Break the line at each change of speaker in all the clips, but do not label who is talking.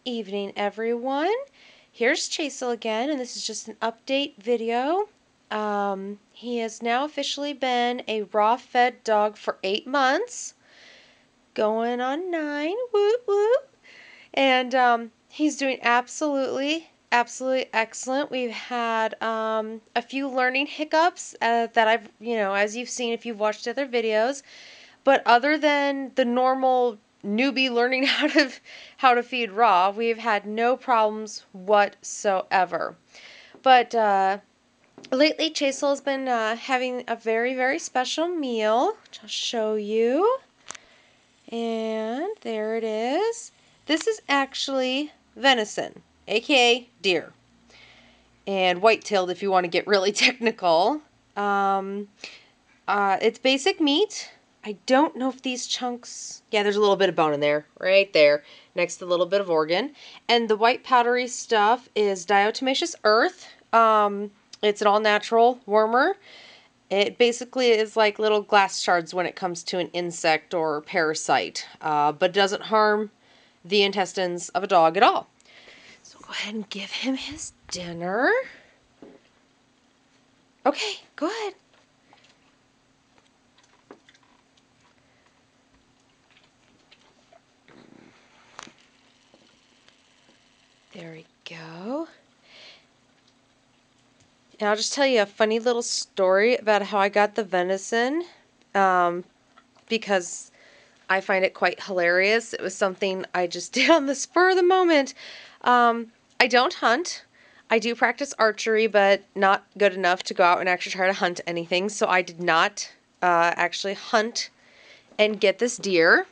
evening, everyone. Here's Chasel again, and this is just an update video. He has now officially been a raw-fed dog for 8 months, going on 9, whoop whoop. And he's doing absolutely excellent. We've had a few learning hiccups that I've, as you've seen if you've watched other videos. But other than the normal newbie learning how to feed raw, we've had no problems whatsoever. But lately, Chasel has been having a very special meal, which I'll show you. And there it is. This is actually venison, aka deer, and white-tailed if you want to get really technical. It's basic meat. I don't know if these chunks... Yeah, there's a little bit of bone in there, right there, next to a little bit of organ. And the white powdery stuff is diatomaceous earth. It's an all-natural wormer. It basically is like little glass shards when it comes to an insect or parasite, but it doesn't harm the intestines of a dog at all. So go ahead and give him his dinner. Okay, go ahead. There we go. And I'll just tell you a funny little story about how I got the venison, because I find it quite hilarious. It was something I just did on the spur of the moment. I don't hunt. I do practice archery, but not good enough to go out and actually try to hunt anything. So I did not actually hunt and get this deer.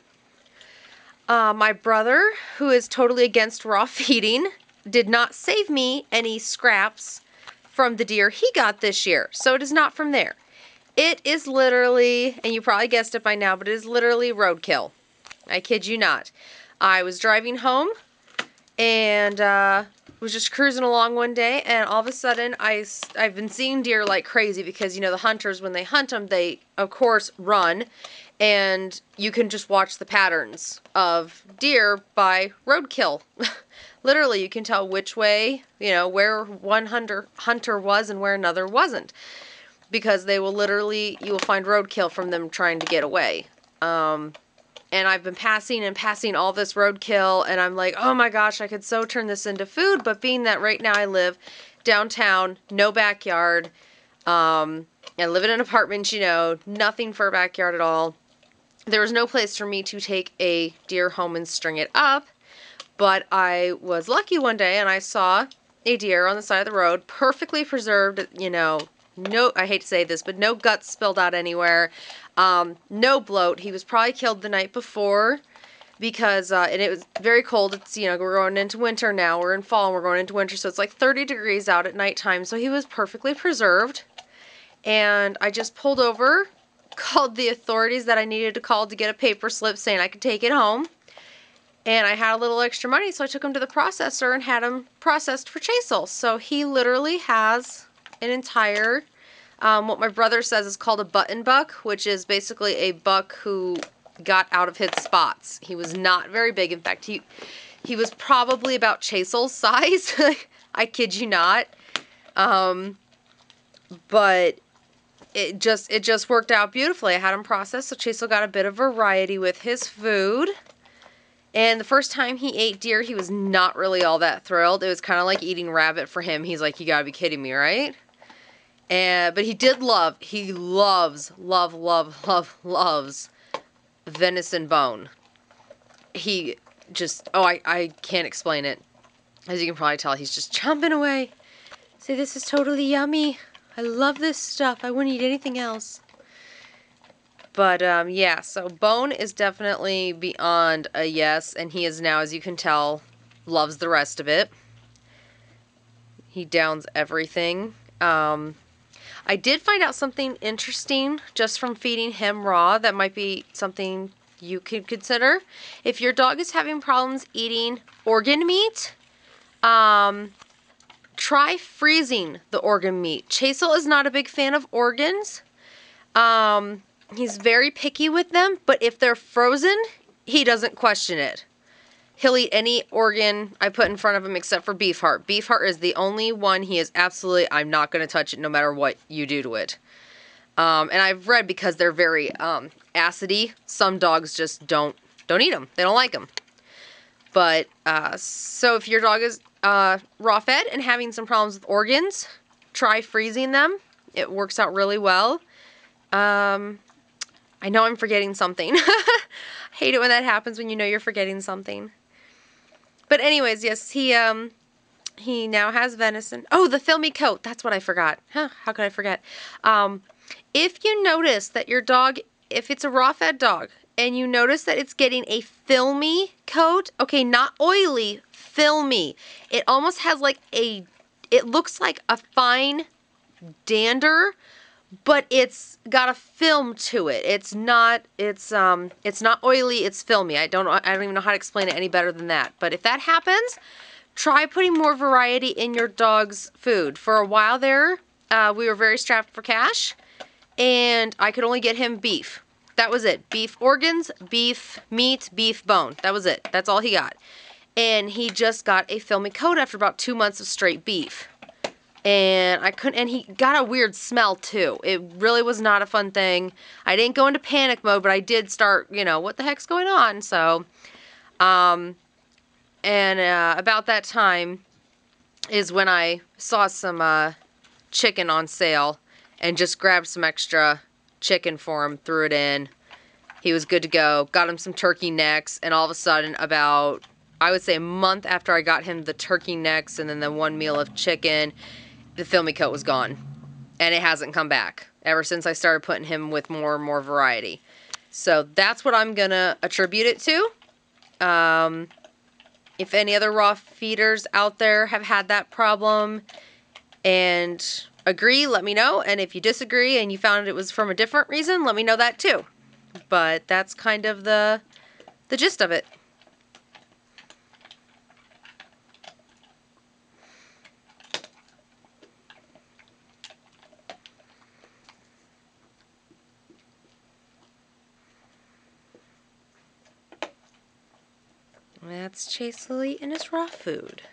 My brother, who is totally against raw feeding, did not save me any scraps from the deer he got this year. So it is not from there. It is literally, and you probably guessed it by now, but it is literally roadkill. I kid you not. I was driving home and was just cruising along one day, and all of a sudden I've been seeing deer like crazy because, the hunters, when they hunt them, they, of course, run. And you can just watch the patterns of deer by roadkill. Literally, you can tell which way, where one hunter was and where another wasn't. Because they will literally, you will find roadkill from them trying to get away. And I've been passing all this roadkill, and I'm like, oh my gosh, I could so turn this into food. But being that right now I live downtown, no backyard, and live in an apartment, nothing for a backyard at all. There was no place for me to take a deer home and string it up, but I was lucky one day and I saw a deer on the side of the road, perfectly preserved, no, I hate to say this, but no guts spilled out anywhere, no bloat. He was probably killed the night before because, and it was very cold. It's, we're going into winter now. We're in fall and we're going into winter, so it's like 30 degrees out at nighttime, so he was perfectly preserved. And I just pulled over, called the authorities that I needed to call to get a paper slip saying I could take it home. And I had a little extra money, so I took him to the processor and had him processed for Chasel. So he literally has an entire, what my brother says is called a button buck, which is basically a buck who got out of his spots. He was not very big. In fact, he was probably about Chasel's size. I kid you not. But it just worked out beautifully. I had him processed, so Chasel got a bit of variety with his food. And the first time he ate deer, he was not really all that thrilled. It was kind of like eating rabbit for him. He's like, you gotta be kidding me, right? But he loves venison bone. He just, I can't explain it. As you can probably tell, he's just chomping away. Say, this is totally yummy. I love this stuff. I wouldn't eat anything else. But, yeah, so bone is definitely beyond a yes, and he is now, as you can tell, loves the rest of it. He downs everything. I did find out something interesting just from feeding him raw that might be something you could consider. If your dog is having problems eating organ meat, try freezing the organ meat. Chasel is not a big fan of organs. He's very picky with them, but if they're frozen, he doesn't question it. He'll eat any organ I put in front of him except for beef heart. Beef heart is the only one he is absolutely, I'm not going to touch it no matter what you do to it. And I've read because they're very acidy, some dogs just don't eat them. They don't like them. But, so if your dog is raw fed and having some problems with organs, try freezing them. It works out really well. I know I'm forgetting something. Hate it when that happens when you know you're forgetting something. But anyways, yes, he now has venison. Oh, the filmy coat. That's what I forgot. Huh, how could I forget? If you notice that your dog, if it's a raw-fed dog, and you notice that it's getting a filmy coat, okay, not oily, filmy. It almost has like it looks like a fine dander, but it's got a film to it. It's not oily, it's filmy. I don't even know how to explain it any better than that. But if that happens, try putting more variety in your dog's food. For a while there, we were very strapped for cash, and I could only get him beef. That was it. Beef organs, beef meat, beef bone. That was it. That's all he got. And he just got a filmy coat after about 2 months of straight beef. And and he got a weird smell too. It really was not a fun thing. I didn't go into panic mode, but I did start, what the heck's going on? So, about that time is when I saw some chicken on sale and just grabbed some extra chicken for him, threw it in. He was good to go. Got him some turkey necks, and all of a sudden, about, I would say a month after I got him the turkey necks and then the one meal of chicken, the filmy coat was gone. And it hasn't come back ever since I started putting him with more and more variety. So that's what I'm going to attribute it to. If any other raw feeders out there have had that problem and agree, let me know. And if you disagree and you found it was from a different reason, let me know that too. But that's kind of the gist of it. That's Chasel eating his raw food.